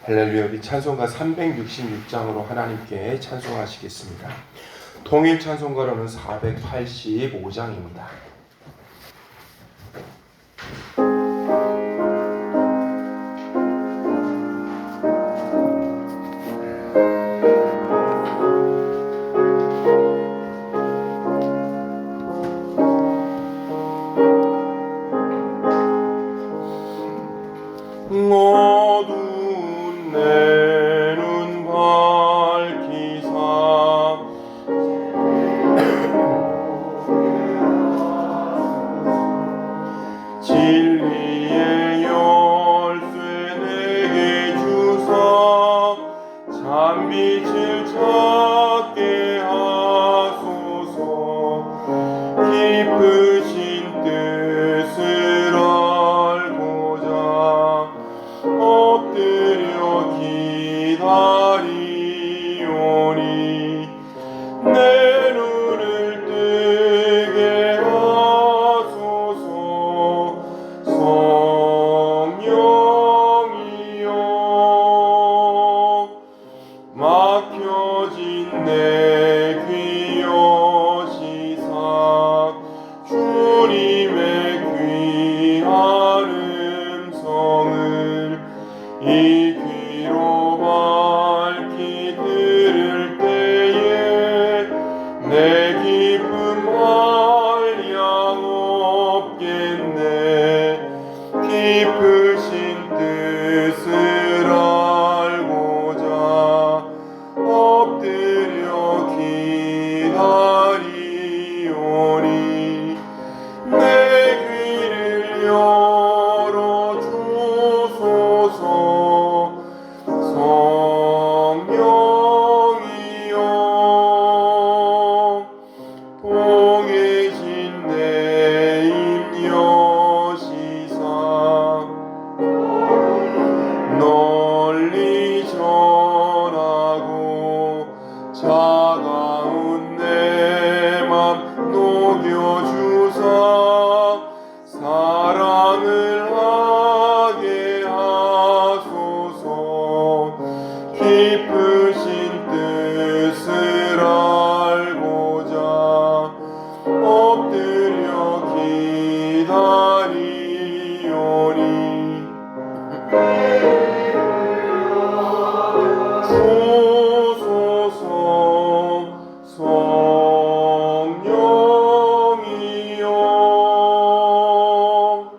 할렐루야. 우리 찬송가 366장으로 하나님께 찬송하시겠습니다. 통일 찬송가로는 485장입니다. 어두운 내 눈 밝히사 진리의 열쇠 내게 주사 참빛을 찾게 하소서. 깊으신 뜻을 알고자 엎드려 기다리오니 내 눈을 뜨게 하소서. 성령이여 막혀진 내 귀 여시사 주님의 귀한 음성을 이 귀로 밝히 들을 때에 내 기쁨 한량 없겠네. 깊으신 뜻을 알고자 엎드려 기다리오니 내 귀를 열어주소서. 성령이여 통해진 내 입 여시사 널리 전하고 차가운 내 맘 녹여주사 사랑을 하게 하소서. 깊으신 뜻을 알고자 엎드려 기다리오니 주소서. 성령이여.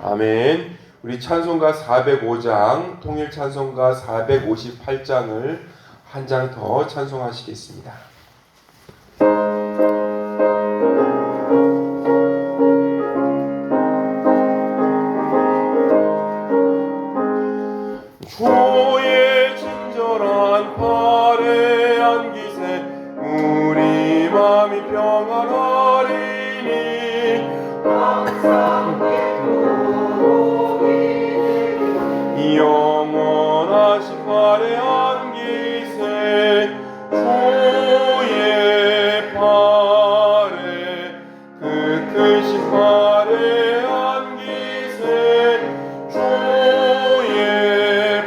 아멘. 우리 찬송가 405장, 통일 찬송가 458장을 한 장 더 찬송하시겠습니다. 주의 친절한 팔에 안기세 우리 맘이 평안하리니 영원하신 팔에 안기세 주의 팔에 그 크신 팔에 안기세 주의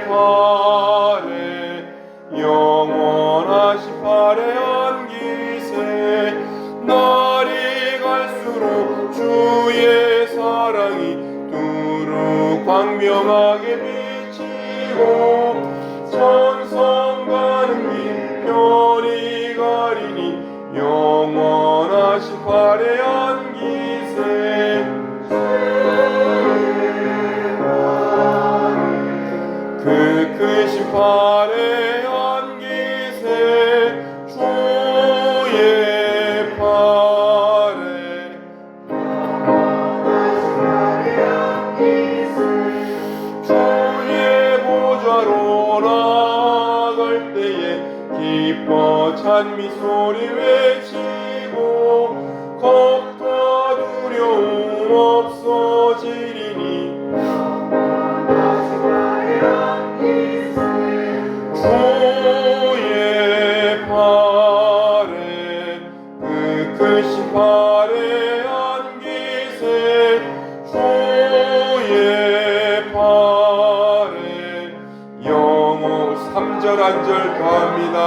팔에 영원하신 팔에 안기세. 날이 갈수록 주의 사랑이 두루 광명하게 천성 가는 길 별이 가리니 영원하신 팔에 안기세. 그 크신 팔에 안기세 주의 팔에 보좌로 나갈 때에 기뻐 찬미 소리 외치고 겁과 두려움 없어지리니 주의 팔에 그 크신 팔에 안기세 주의 팔에 절 한 절 더합니다.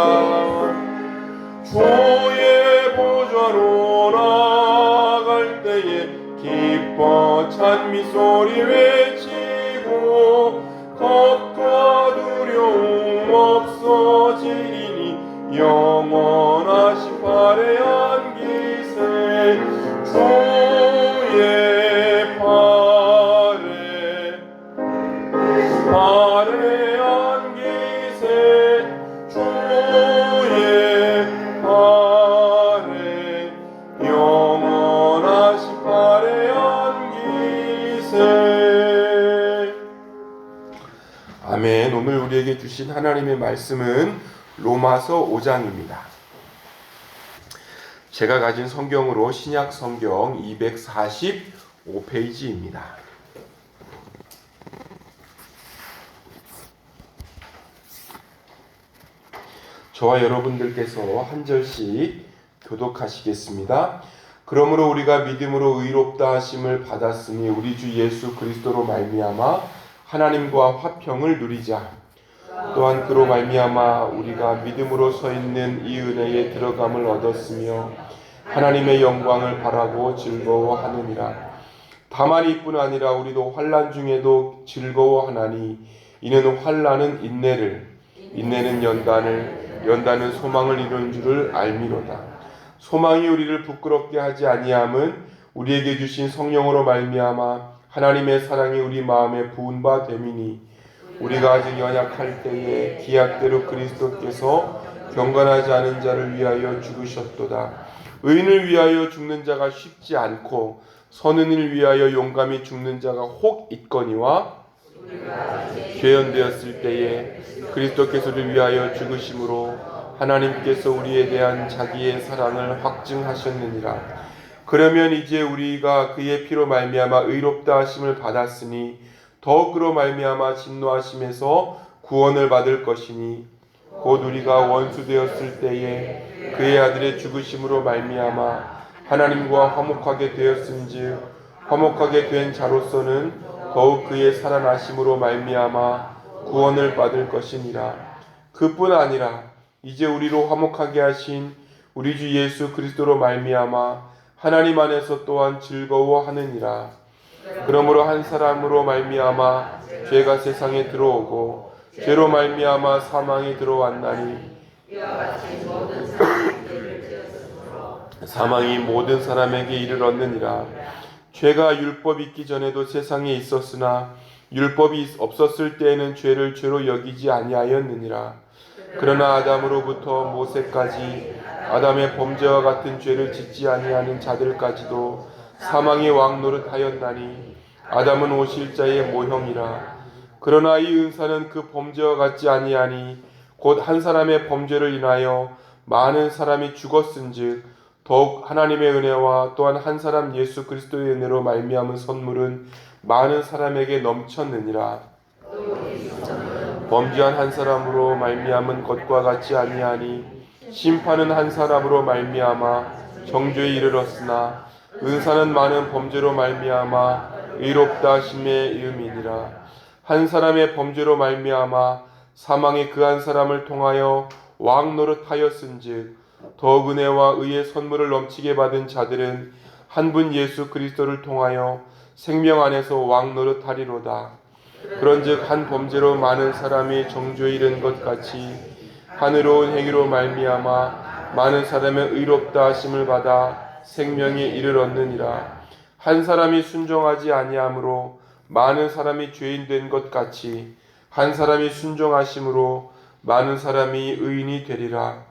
주의 보좌로 나갈 때에 기뻐 찬미 소리 외치고 겁과 두려움 없어지리니 영원하신 발의 안기세 주의 발의 안기세 주의 발에 영원하신 발의 안기세. 아멘. 오늘 우리에게 주신 하나님의 말씀은 로마서 5장입니다. 제가 가진 성경으로 신약 성경 245페이지입니다. 저와 여러분들께서 한 절씩 교독하시겠습니다. 그러므로 우리가 믿음으로 의롭다 하심을 받았으니 우리 주 예수 그리스도로 말미암아 하나님과 화평을 누리자. 또한 그로 말미암아 우리가 믿음으로 서 있는 이 은혜에 들어감을 얻었으며 하나님의 영광을 바라고 즐거워하느니라. 다만 이뿐 아니라 우리도 환난 중에도 즐거워하나니 이는 환난은 인내를, 인내는 연단은 소망을 이루는 줄을 알미로다. 소망이 우리를 부끄럽게 하지 아니함은 우리에게 주신 성령으로 말미암아 하나님의 사랑이 우리 마음에 부은 바 됨이니 우리가 아직 연약할 때에 기약대로 그리스도께서 경건하지 않은 자를 위하여 죽으셨도다. 의인을 위하여 죽는 자가 쉽지 않고 선한 일을 위하여 용감히 죽는 자가 혹 있거니와 죄연되었을 때에 그리스도께서 우리를 위하여 죽으심으로 하나님께서 우리에 대한 자기의 사랑을 확증하셨느니라. 그러면 이제 우리가 그의 피로 말미암아 의롭다 하심을 받았으니 더욱 그로 말미암아 진노하심에서 구원을 받을 것이니 곧 우리가 원수 되었을 때에 그의 아들의 죽으심으로 말미암아 하나님과 화목하게 되었은즉 화목하게 된 자로서는 더욱 그의 살아나심으로 말미암아 구원을 받을 것이니라. 그뿐 아니라 이제 우리로 화목하게 하신 우리 주 예수 그리스도로 말미암아 하나님 안에서 또한 즐거워하느니라. 그러므로 한 사람으로 말미암아 죄가 세상에 들어오고 죄로 말미암아 사망이 들어왔나니 사망이 모든 사람에게 이르렀느니라. 죄가 율법이 있기 전에도 세상에 있었으나 율법이 없었을 때에는 죄를 죄로 여기지 아니하였느니라. 그러나 아담으로부터 모세까지 아담의 범죄와 같은 죄를 짓지 아니하는 자들까지도 사망의 왕노릇하였나니 아담은 오실자의 모형이라. 그러나 이 은사는 그 범죄와 같지 아니하니 곧 한 사람의 범죄를 인하여 많은 사람이 죽었은즉 더욱 하나님의 은혜와 또한 한 사람 예수 그리스도의 은혜로 말미암은 선물은 많은 사람에게 넘쳤느니라. 범죄한 한 사람으로 말미암은 것과 같지 아니하니 심판은 한 사람으로 말미암아 정죄에 이르렀으나 은사는 많은 범죄로 말미암아 의롭다 하심의 이름이니라. 한 사람의 범죄로 말미암아 사망이 그 한 사람을 통하여 왕노릇하였은즉 더욱 은혜와 의의 선물을 넘치게 받은 자들은 한 분 예수 그리스도를 통하여 생명 안에서 왕노릇하리로다. 그런즉 한 범죄로 많은 사람이 정죄에 이른 것 같이 하늘로운 행위로 말미암아 많은 사람의 의롭다 하심을 받아 생명에 이르렀느니라. 한 사람이 순종하지 아니함으로 많은 사람이 죄인 된 것 같이 한 사람이 순종하심으로 많은 사람이 의인이 되리라.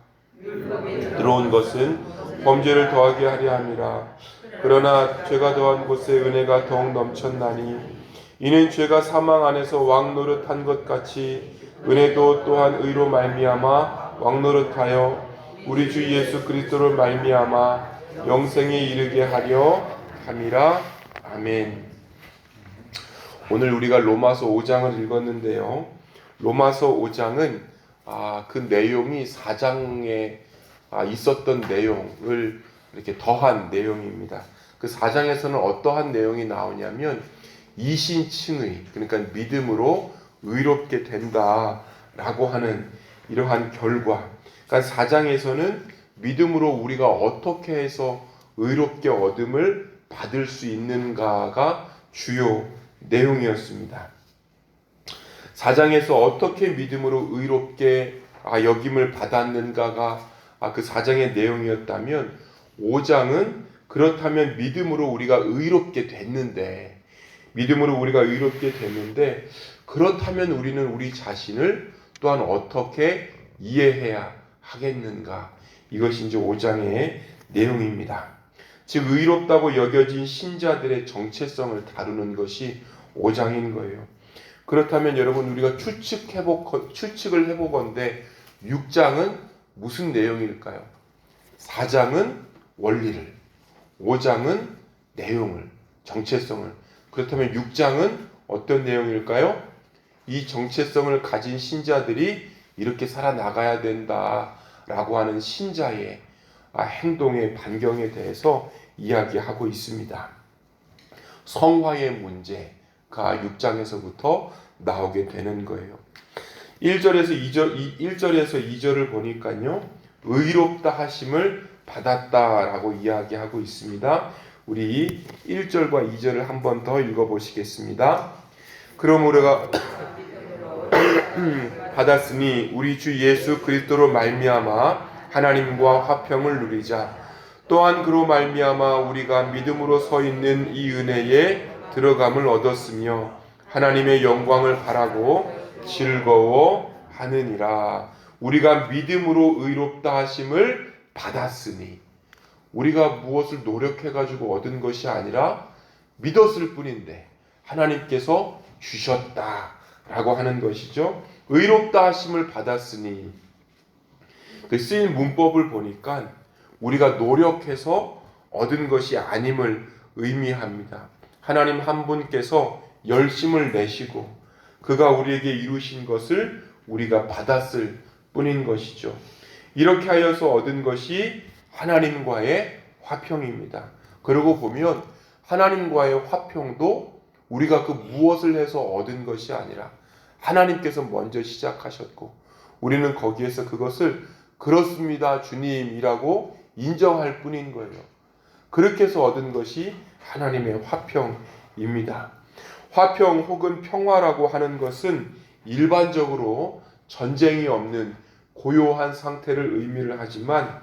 들어온 것은 범죄를 더하게 하려 함이라. 그러나 죄가 더한 곳에 은혜가 더욱 넘쳤나니 이는 죄가 사망 안에서 왕노릇한 것 같이 은혜도 또한 의로 말미암아 왕노릇하여 우리 주 예수 그리스도를 말미암아 영생에 이르게 하려 함이라. 아멘. 오늘 우리가 로마서 5장을 읽었는데요. 로마서 5장은 그 내용이 4장에 있었던 내용을 이렇게 더한 내용입니다. 그 4장에서는 어떠한 내용이 나오냐면 이신칭의, 그러니까 믿음으로 의롭게 된다라고 하는 이러한 결과, 그러니까 4장에서는 믿음으로 우리가 어떻게 해서 의롭게 얻음을 받을 수 있는가가 주요 내용이었습니다. 4장에서 어떻게 믿음으로 의롭게 여김을 받았는가가 그 4장의 내용이었다면, 5장은 그렇다면 믿음으로 우리가 의롭게 됐는데, 그렇다면 우리는 우리 자신을 또한 어떻게 이해해야 하겠는가? 이것이 이제 5장의 내용입니다. 즉 의롭다고 여겨진 신자들의 정체성을 다루는 것이 5장인 거예요. 그렇다면 여러분, 우리가 추측을 해보건대 6장은 무슨 내용일까요? 4장은 원리를, 5장은 내용을, 정체성을. 그렇다면 6장은 어떤 내용일까요? 이 정체성을 가진 신자들이 이렇게 살아나가야 된다라고 하는 신자의 행동의 반경에 대해서 이야기하고 있습니다. 성화의 문제가 6장에서부터 나오게 되는 거예요. 1절에서 2절을 보니까요, 의롭다 하심을 받았다라고 이야기하고 있습니다. 우리 1절과 2절을 한 번 더 읽어보시겠습니다. 그럼 우리가 받았으니 우리 주 예수 그리스도로 말미암아 하나님과 화평을 누리자. 또한 그로 말미암아 우리가 믿음으로 서 있는 이 은혜에 들어감을 얻었으며 하나님의 영광을 바라고 즐거워하느니라. 우리가 믿음으로 의롭다 하심을 받았으니, 우리가 무엇을 노력해가지고 얻은 것이 아니라 믿었을 뿐인데 하나님께서 주셨다라고 하는 것이죠. 의롭다 하심을 받았으니, 그 쓰인 문법을 보니까 우리가 노력해서 얻은 것이 아님을 의미합니다. 하나님 한 분께서 열심을 내시고 그가 우리에게 이루신 것을 우리가 받았을 뿐인 것이죠. 이렇게 하여서 얻은 것이 하나님과의 화평입니다. 그러고 보면 하나님과의 화평도 우리가 그 무엇을 해서 얻은 것이 아니라 하나님께서 먼저 시작하셨고, 우리는 거기에서 그것을 그렇습니다 주님이라고 인정할 뿐인 거예요. 그렇게 해서 얻은 것이 하나님의 화평입니다. 화평 혹은 평화라고 하는 것은 일반적으로 전쟁이 없는 고요한 상태를 의미를 하지만,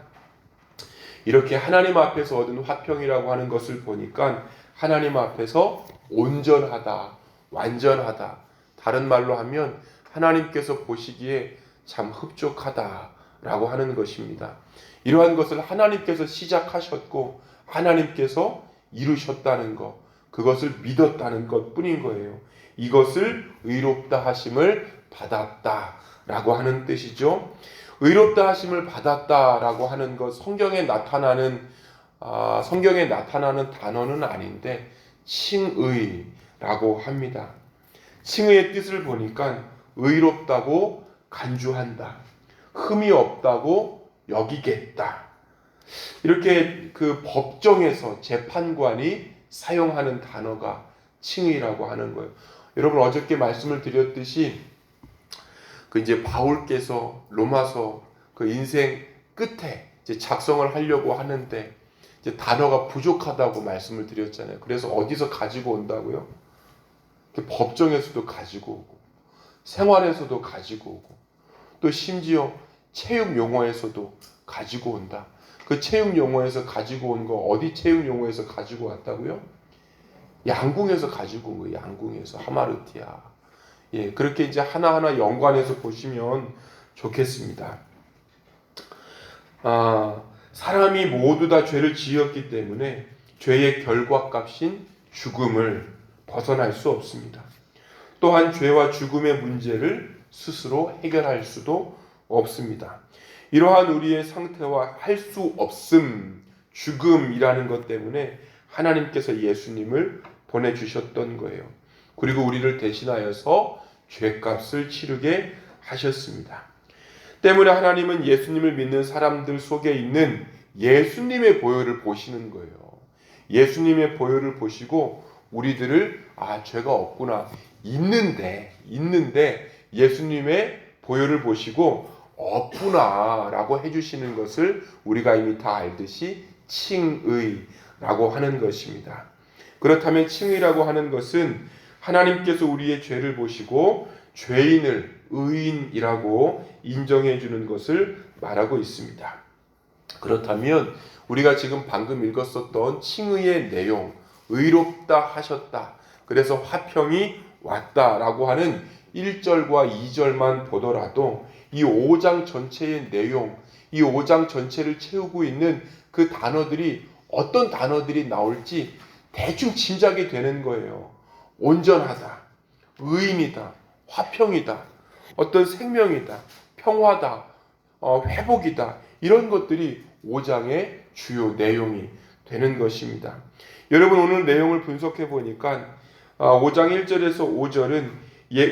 이렇게 하나님 앞에서 얻은 화평이라고 하는 것을 보니까 하나님 앞에서 온전하다, 완전하다, 다른 말로 하면 하나님께서 보시기에 참 흡족하다라고 하는 것입니다. 이러한 것을 하나님께서 시작하셨고 하나님께서 이루셨다는 것, 그것을 믿었다는 것 뿐인 거예요. 이것을 의롭다 하심을 받았다라고 하는 뜻이죠. 의롭다 하심을 받았다라고 하는 것, 성경에 나타나는 단어는 아닌데 칭의라고 합니다. 칭의의 뜻을 보니까 의롭다고 간주한다, 흠이 없다고 여기겠다, 이렇게 그 법정에서 재판관이 사용하는 단어가 칭의라고 하는 거예요. 여러분, 어저께 말씀을 드렸듯이 이제 바울께서 로마서 그 인생 끝에 이제 작성을 하려고 하는데 이제 단어가 부족하다고 말씀을 드렸잖아요. 그래서 어디서 가지고 온다고요? 법정에서도 가지고 오고, 생활에서도 가지고 오고, 또 심지어 체육 용어에서도 가지고 온다. 그 체육 용어에서 가지고 온 거, 어디 체육 용어에서 가지고 왔다고요? 양궁에서 가지고 온 거예요. 양궁에서. 하마르티아. 예, 그렇게 이제 하나하나 연관해서 보시면 좋겠습니다. 사람이 모두 다 죄를 지었기 때문에 죄의 결과값인 죽음을 벗어날 수 없습니다. 또한 죄와 죽음의 문제를 스스로 해결할 수도 없습니다. 이러한 우리의 상태와 할 수 없음, 죽음이라는 것 때문에 하나님께서 예수님을 보내주셨던 거예요. 그리고 우리를 대신하여서 죄값을 치르게 하셨습니다. 때문에 하나님은 예수님을 믿는 사람들 속에 있는 예수님의 보혈을 보시는 거예요. 예수님의 보혈을 보시고 우리들을 죄가 없구나, 있는데 예수님의 보혈을 보시고 없구나라고 해주시는 것을 우리가 이미 다 알듯이 칭의라고 하는 것입니다. 그렇다면 칭의라고 하는 것은 하나님께서 우리의 죄를 보시고 죄인을 의인이라고 인정해 주는 것을 말하고 있습니다. 그렇다면 우리가 지금 방금 읽었었던 칭의의 내용, 의롭다 하셨다, 그래서 화평이 왔다라고 하는 1절과 2절만 보더라도 이 5장 전체의 내용, 이 5장 전체를 채우고 있는 그 단어들이 어떤 단어들이 나올지 대충 짐작이 되는 거예요. 온전하다, 의인이다, 화평이다, 어떤 생명이다, 평화다, 회복이다, 이런 것들이 5장의 주요 내용이 되는 것입니다. 여러분, 오늘 내용을 분석해 보니까 5장 1절에서 5절은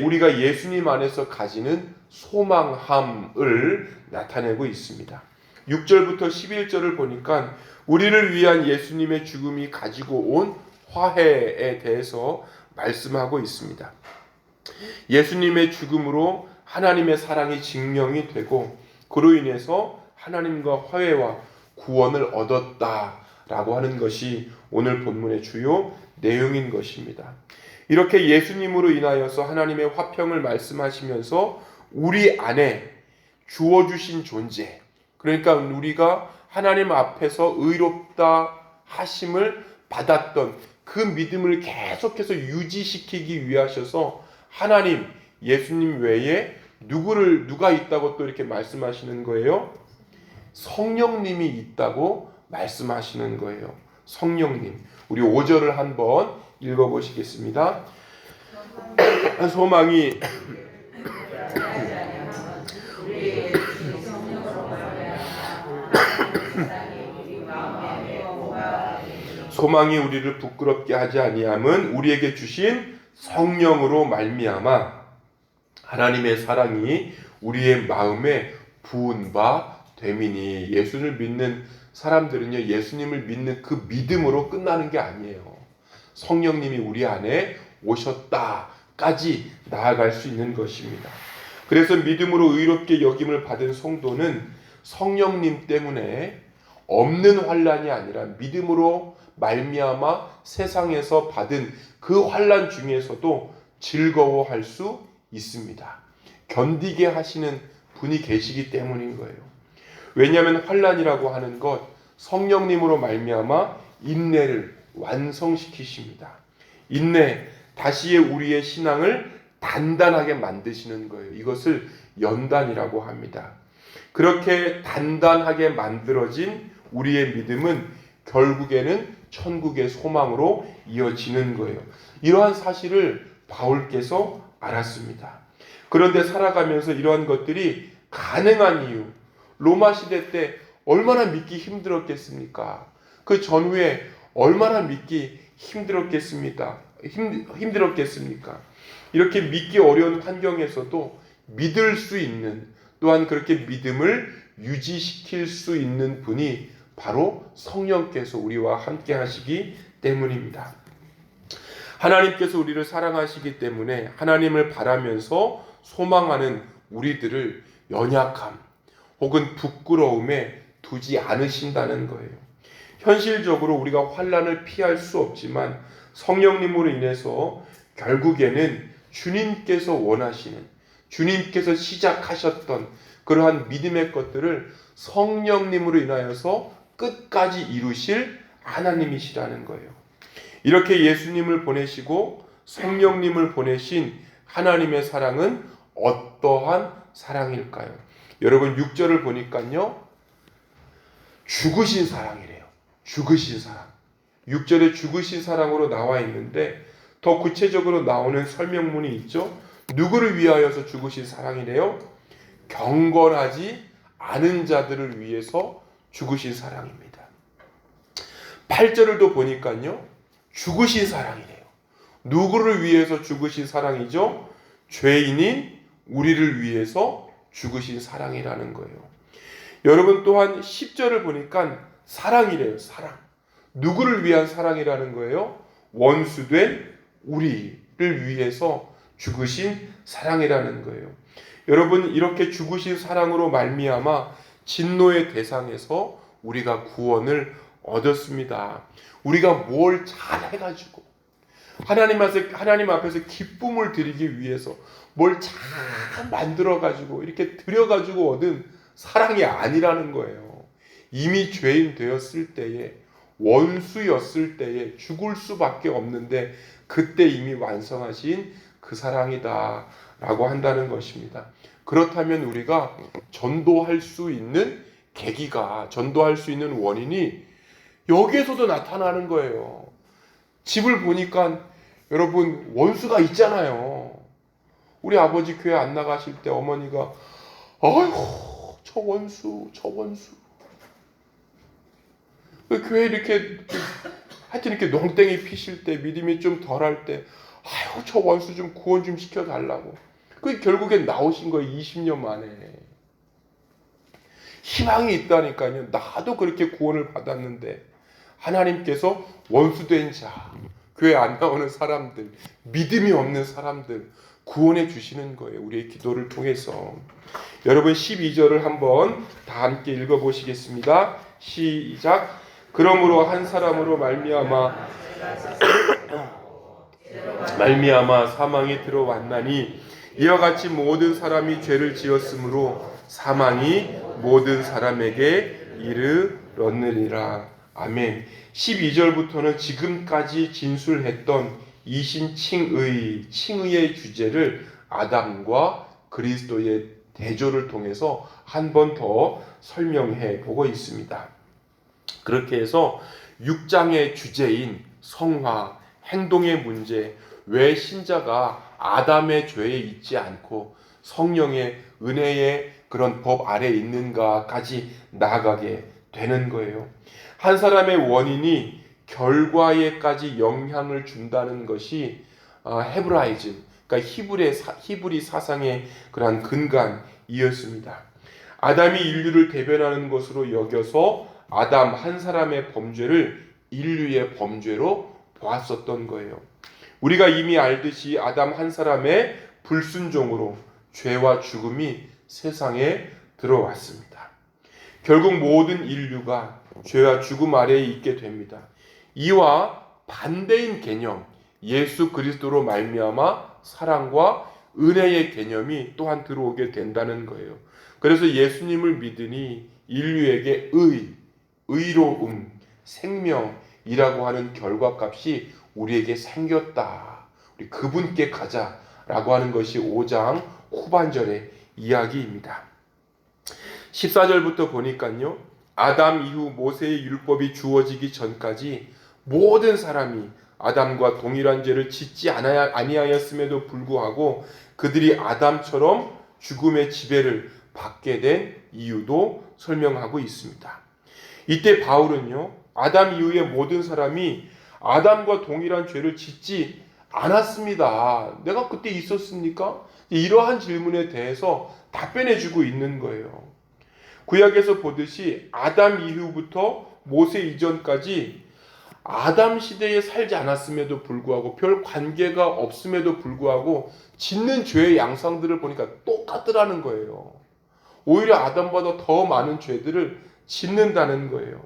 우리가 예수님 안에서 가지는 소망함을 나타내고 있습니다. 6절부터 11절을 보니까 우리를 위한 예수님의 죽음이 가지고 온 화해에 대해서 말씀하고 있습니다. 예수님의 죽음으로 하나님의 사랑이 증명이 되고 그로 인해서 하나님과 화해와 구원을 얻었다라고 하는 것이 오늘 본문의 주요 내용인 것입니다. 이렇게 예수님으로 인하여서 하나님의 화평을 말씀하시면서 우리 안에 주어주신 존재, 그러니까 우리가 하나님 앞에서 의롭다 하심을 받았던 그 믿음을 계속해서 유지시키기 위하셔서 하나님, 예수님 외에 누가 있다고 또 이렇게 말씀하시는 거예요? 성령님이 있다고 말씀하시는 거예요. 성령님. 우리 5절을 한번 읽어보시겠습니다. 소망이 우리를 부끄럽게 하지 아니함은 우리에게 주신 성령으로 말미암아 하나님의 사랑이 우리의 마음에 부은 바 됨이니. 예수를 믿는 사람들은요, 예수님을 믿는 그 믿음으로 끝나는 게 아니에요. 성령님이 우리 안에 오셨다까지 나아갈 수 있는 것입니다. 그래서 믿음으로 의롭게 여김을 받은 성도는 성령님 때문에 없는 환난이 아니라 믿음으로 말미암아 세상에서 받은 그 환난 중에서도 즐거워할 수 있습니다. 견디게 하시는 분이 계시기 때문인 거예요. 왜냐하면 환난이라고 하는 것, 성령님으로 말미암아 인내를 완성시키십니다. 인내, 다시의 우리의 신앙을 단단하게 만드시는 거예요. 이것을 연단이라고 합니다. 그렇게 단단하게 만들어진 우리의 믿음은 결국에는 천국의 소망으로 이어지는 거예요. 이러한 사실을 바울께서 알았습니다. 그런데 살아가면서 이러한 것들이 가능한 이유, 로마 시대 때 얼마나 믿기 힘들었겠습니까? 그 전후에 얼마나 믿기 힘들었겠습니까? 이렇게 믿기 어려운 환경에서도 믿을 수 있는, 또한 그렇게 믿음을 유지시킬 수 있는 분이 바로 성령께서 우리와 함께 하시기 때문입니다. 하나님께서 우리를 사랑하시기 때문에 하나님을 바라면서 소망하는 우리들을 연약함 혹은 부끄러움에 두지 않으신다는 거예요. 현실적으로 우리가 환난을 피할 수 없지만 성령님으로 인해서 결국에는 주님께서 원하시는, 주님께서 시작하셨던 그러한 믿음의 것들을 성령님으로 인하여서 끝까지 이루실 하나님이시라는 거예요. 이렇게 예수님을 보내시고 성령님을 보내신 하나님의 사랑은 어떠한 사랑일까요? 여러분 6절을 보니까요, 죽으신 사랑이래요. 죽으신 사랑. 6절에 죽으신 사랑으로 나와 있는데 더 구체적으로 나오는 설명문이 있죠. 누구를 위하여서 죽으신 사랑이래요? 경건하지 않은 자들을 위해서 죽으신 사랑입니다. 8절을 또 보니까요, 죽으신 사랑이래요. 누구를 위해서 죽으신 사랑이죠? 죄인인 우리를 위해서 죽으신 사랑이라는 거예요. 여러분 또한 10절을 보니까 사랑이래요. 사랑. 누구를 위한 사랑이라는 거예요? 원수된 우리를 위해서 죽으신 사랑이라는 거예요. 여러분, 이렇게 죽으신 사랑으로 말미암아 진노의 대상에서 우리가 구원을 얻었습니다. 우리가 뭘 잘해가지고 하나님 앞에서 기쁨을 드리기 위해서 뭘 잘 만들어가지고 이렇게 드려가지고 얻은 사랑이 아니라는 거예요. 이미 죄인 되었을 때에, 원수였을 때에 죽을 수밖에 없는데 그때 이미 완성하신 그 사랑이다 라고 한다는 것입니다. 그렇다면 우리가 전도할 수 있는 계기가, 전도할 수 있는 원인이 여기에서도 나타나는 거예요. 집을 보니까 여러분 원수가 있잖아요. 우리 아버지 교회 안 나가실 때 어머니가 아이고 저 원수 교회 이렇게 하여튼 이렇게 농땡이 피실 때, 믿음이 좀 덜할 때 아이고 저 원수 좀 구원 좀 시켜달라고. 그 결국엔 나오신 거예요. 20년 만에. 희망이 있다니까요. 나도 그렇게 구원을 받았는데 하나님께서 원수된 자, 교회 안 나오는 사람들, 믿음이 없는 사람들 구원해 주시는 거예요. 우리의 기도를 통해서. 여러분 12절을 한번 다 함께 읽어보시겠습니다. 시작. 그러므로 한 사람으로 말미암아 사망이 들어왔나니 이와 같이 모든 사람이 죄를 지었으므로 사망이 모든 사람에게 이르렀느니라. 아멘. 12절부터는 지금까지 진술했던 이신칭의, 칭의의 주제를 아담과 그리스도의 대조를 통해서 한 번 더 설명해 보고 있습니다. 그렇게 해서 6장의 주제인 성화, 행동의 문제, 왜 신자가 아담의 죄에 있지 않고 성령의 은혜의 그런 법 아래에 있는가까지 나아가게 되는 거예요. 한 사람의 원인이 결과에까지 영향을 준다는 것이 헤브라이즘, 그러니까 히브리 사상의 그러한 근간이었습니다. 아담이 인류를 대변하는 것으로 여겨서 아담 한 사람의 범죄를 인류의 범죄로 보았었던 거예요. 우리가 이미 알듯이 아담 한 사람의 불순종으로 죄와 죽음이 세상에 들어왔습니다. 결국 모든 인류가 죄와 죽음 아래에 있게 됩니다. 이와 반대인 개념, 예수 그리스도로 말미암아 사랑과 은혜의 개념이 또한 들어오게 된다는 거예요. 그래서 예수님을 믿으니 인류에게 의로움, 생명이라고 하는 결과값이 우리에게 생겼다. 우리 그분께 가자라고 하는 것이 5장 후반절의 이야기입니다. 14절부터 보니까요. 아담 이후 모세의 율법이 주어지기 전까지 모든 사람이 아담과 동일한 죄를 짓지 아니하였음에도 불구하고 그들이 아담처럼 죽음의 지배를 받게 된 이유도 설명하고 있습니다. 이때 바울은요. 아담 이후의 모든 사람이 아담과 동일한 죄를 짓지 않았습니다. 내가 그때 있었습니까? 이러한 질문에 대해서 답변해주고 있는 거예요. 구약에서 보듯이 아담 이후부터 모세 이전까지 아담 시대에 살지 않았음에도 불구하고 별 관계가 없음에도 불구하고 짓는 죄의 양상들을 보니까 똑같더라는 거예요. 오히려 아담보다 더 많은 죄들을 짓는다는 거예요.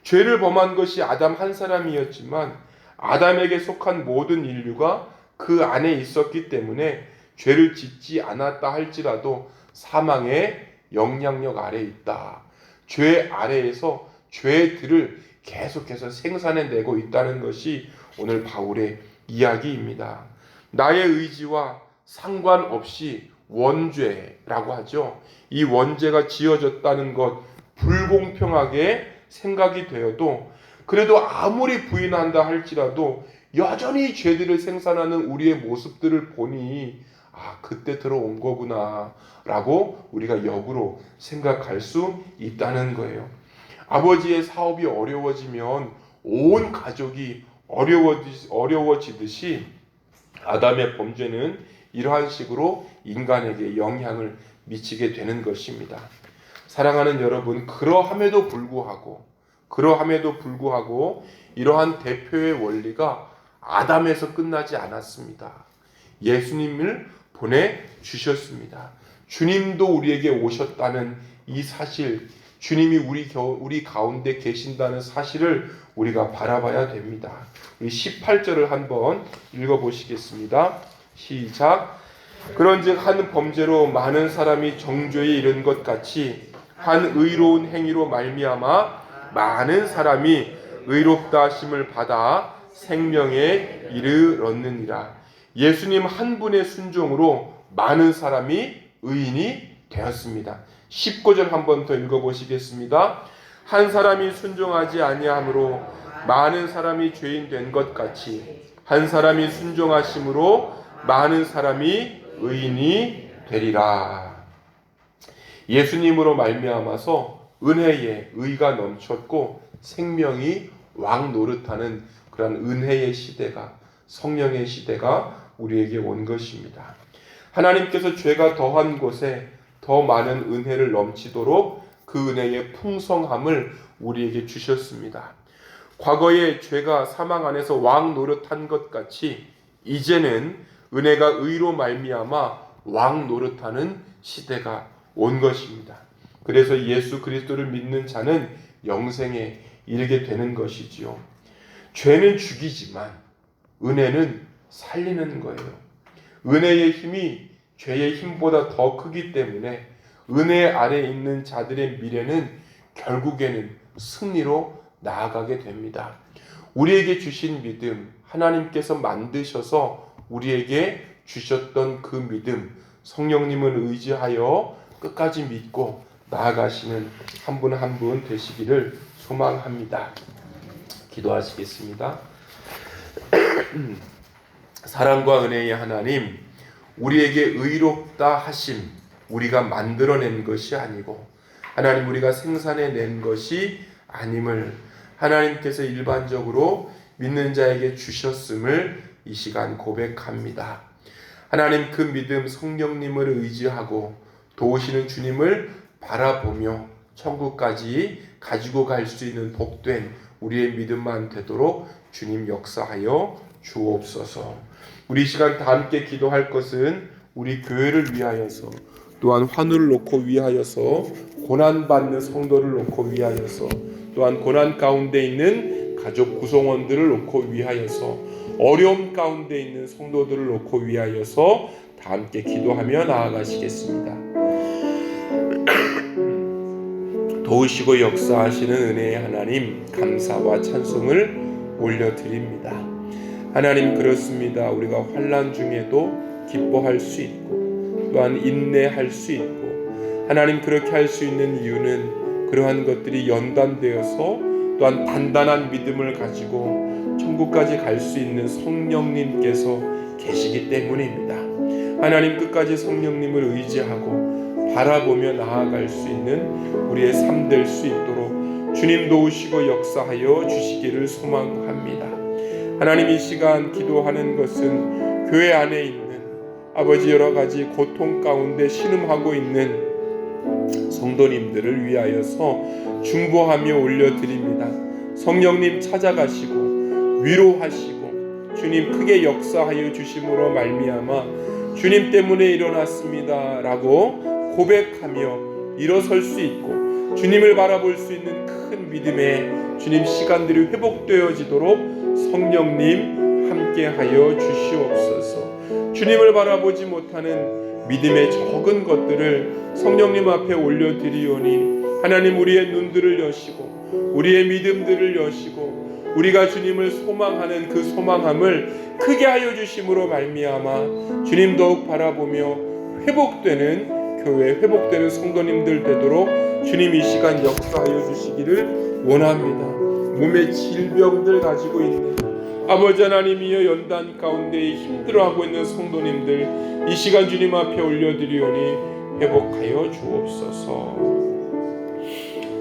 죄를 범한 것이 아담 한 사람이었지만 아담에게 속한 모든 인류가 그 안에 있었기 때문에 죄를 짓지 않았다 할지라도 사망의 영향력 아래에 있다. 죄 아래에서 죄들을 계속해서 생산해내고 있다는 것이 오늘 바울의 이야기입니다. 나의 의지와 상관없이 원죄라고 하죠. 이 원죄가 지어졌다는 것 불공평하게 생각이 되어도 그래도 아무리 부인한다 할지라도 여전히 죄들을 생산하는 우리의 모습들을 보니 그때 들어온 거구나 라고 우리가 역으로 생각할 수 있다는 거예요. 아버지의 사업이 어려워지면 온 가족이 어려워지듯이 아담의 범죄는 이러한 식으로 인간에게 영향을 미치게 되는 것입니다. 사랑하는 여러분, 그러함에도 불구하고 이러한 대표의 원리가 아담에서 끝나지 않았습니다. 예수님을 보내주셨습니다. 주님도 우리에게 오셨다는 이 사실, 주님이 우리 가운데 계신다는 사실을 우리가 바라봐야 됩니다. 우리 18절을 한번 읽어보시겠습니다. 시작. 그런즉 한 범죄로 많은 사람이 정죄에 이른 것 같이 한 의로운 행위로 말미암아 많은 사람이 의롭다 하심을 받아 생명에 이르렀느니라. 예수님 한 분의 순종으로 많은 사람이 의인이 되었습니다. 19절 한번 더 읽어보시겠습니다. 한 사람이 순종하지 아니함으로 많은 사람이 죄인 된 것 같이 한 사람이 순종하심으로 많은 사람이 의인이 되리라. 예수님으로 말미암아서 은혜에 의가 넘쳤고 생명이 왕 노릇하는 그런 은혜의 시대가, 성령의 시대가 우리에게 온 것입니다. 하나님께서 죄가 더한 곳에 더 많은 은혜를 넘치도록 그 은혜의 풍성함을 우리에게 주셨습니다. 과거에 죄가 사망 안에서 왕 노릇한 것 같이 이제는 은혜가 의로 말미암아 왕 노릇하는 시대가 온 것입니다. 그래서 예수 그리스도를 믿는 자는 영생에 이르게 되는 것이지요. 죄는 죽이지만 은혜는 살리는 거예요. 은혜의 힘이 죄의 힘보다 더 크기 때문에 은혜 아래 있는 자들의 미래는 결국에는 승리로 나아가게 됩니다. 우리에게 주신 믿음, 하나님께서 만드셔서 우리에게 주셨던 그 믿음, 성령님을 의지하여 끝까지 믿고 나아가시는 한 분 한 분 되시기를 소망합니다. 기도하시겠습니다. 사랑과 은혜의 하나님, 우리에게 의롭다 하심, 우리가 만들어낸 것이 아니고 하나님 우리가 생산해낸 것이 아님을 하나님께서 일반적으로 믿는 자에게 주셨음을 이 시간 고백합니다. 하나님 그 믿음 성령님을 의지하고 도우시는 주님을 바라보며 천국까지 가지고 갈 수 있는 복된 우리의 믿음만 되도록 주님 역사하여 주옵소서. 우리 시간 다 함께 기도할 것은 우리 교회를 위하여서, 또한 환우를 놓고 위하여서, 고난받는 성도를 놓고 위하여서, 또한 고난 가운데 있는 가족 구성원들을 놓고 위하여서, 어려움 가운데 있는 성도들을 놓고 위하여서 다 함께 기도하며 나아가시겠습니다. 도우시고 역사하시는 은혜의 하나님, 감사와 찬송을 올려드립니다. 하나님, 그렇습니다. 우리가 환난 중에도 기뻐할 수 있고 또한 인내할 수 있고, 하나님 그렇게 할 수 있는 이유는 그러한 것들이 연단되어서 또한 단단한 믿음을 가지고 천국까지 갈 수 있는 성령님께서 계시기 때문입니다. 하나님 끝까지 성령님을 의지하고 바라보며 나아갈 수 있는 우리의 삶 될 수 있도록 주님 도우시고 역사하여 주시기를 소망합니다. 하나님, 이 시간 기도하는 것은 교회 안에 있는 아버지 여러 가지 고통 가운데 신음하고 있는 성도님들을 위하여서 중보하며 올려드립니다. 성령님 찾아가시고 위로하시고 주님 크게 역사하여 주심으로 말미암아 주님 때문에 일어났습니다 라고 고백하며 일어설 수 있고 주님을 바라볼 수 있는 큰 믿음의 주님 시간들이 회복되어지도록 성령님 함께하여 주시옵소서. 주님을 바라보지 못하는 믿음의 적은 것들을 성령님 앞에 올려드리오니 하나님 우리의 눈들을 여시고 우리의 믿음들을 여시고 우리가 주님을 소망하는 그 소망함을 크게 하여 주심으로 말미암아 주님 더욱 바라보며 회복되는 교회, 회복되는 성도님들 되도록 주님 이 시간 역사하여 주시기를 원합니다. 몸의 질병들 가지고 있는 아버지 하나님이여 연단 가운데 힘들어하고 있는 성도님들 이 시간 주님 앞에 올려드리오니 회복하여 주옵소서.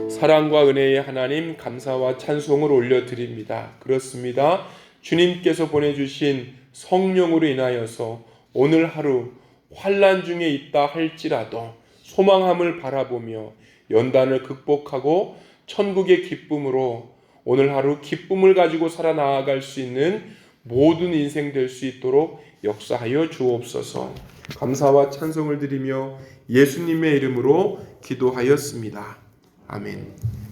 사랑과 은혜의 하나님, 감사와 찬송을 올려드립니다. 그렇습니다. 주님께서 보내주신 성령으로 인하여서 오늘 하루 환난 중에 있다 할지라도 소망함을 바라보며 연단을 극복하고 천국의 기쁨으로 오늘 하루 기쁨을 가지고 살아나갈 수 있는 모든 인생 될 수 있도록 역사하여 주옵소서. 감사와 찬송을 드리며 예수님의 이름으로 기도하였습니다. 아멘.